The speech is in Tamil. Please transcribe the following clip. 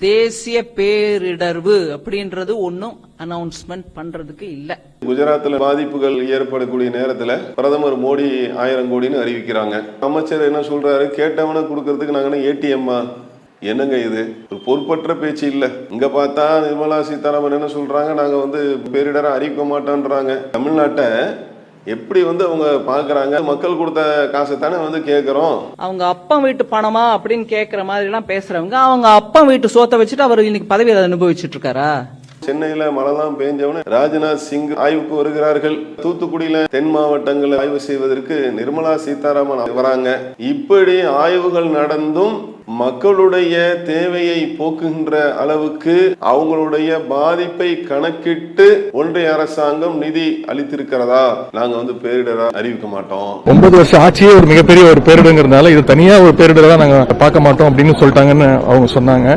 தேசிய பேரிடர்வு அப்படின்றது ஒன்னும் அனௌன்ஸ்மெண்ட் பண்றதுக்கு இல்ல. குஜராத்ல பாதிப்புகள் ஏற்படக்கூடிய நேரத்துல பிரதமர் மோடி 1000 கோடின்னு அறிவிக்கிறாங்க. அமைச்சர் என்ன சொல்றாரு, கேட்டவன கொடுக்கறதுக்கு நாங்க ஏடிஎம்மா? என்னங்க இது ஒரு பொறுப்பற்ற பேச்சு இல்ல. இங்க பார்த்தா நிர்மலா சீதாராமன் என்ன சொல்றாங்க, நாங்க பேரிடரை அறிவிக்க மாட்டோன்றாங்க. தமிழ்நாட்டை எப்படி அவங்க பாக்குறாங்க? மக்கள் கொடுத்த காசை தானே கேக்குறோம். அவங்க அப்பா வீட்டு பணமா அப்படின்னு கேக்குற மாதிரி எல்லாம் பேசுறவங்க அவங்க அப்பா வீட்டு சோத்தை வச்சுட்டு அவர் இன்னைக்கு பதவியை அனுபவிச்சுட்டு இருக்காரா? சென்னையில மழைலாம் பெஞ்சவன ராஜ்நாத் சிங் ஆய்வுக்கு வருகிறார்கள். தூத்துக்குடியில தென் மாவட்டங்களை ஆய்வு செய்வதற்கு நிர்மலா சீதாராமன் வராங்க. இப்படி ஆய்வுகள் நடந்தும் மக்களுடைய தேவையை போக்குகின்ற அளவுக்கு அவங்களுடைய பாதிப்பை கணக்கிட்டு ஒன்றிய அரசாங்கம் நிதி அளித்திருக்கிறதா? நாங்க பேரிடரா அறிவிக்க மாட்டோம். 9 வருஷம் ஆட்சியே ஒரு மிகப்பெரிய ஒரு பேரிடங்கிறதுனால இது தனியா ஒரு பேரிடரா நாங்க பார்க்க மாட்டோம் அப்படின்னு சொல்லிட்டாங்கன்னு அவங்க சொன்னாங்க.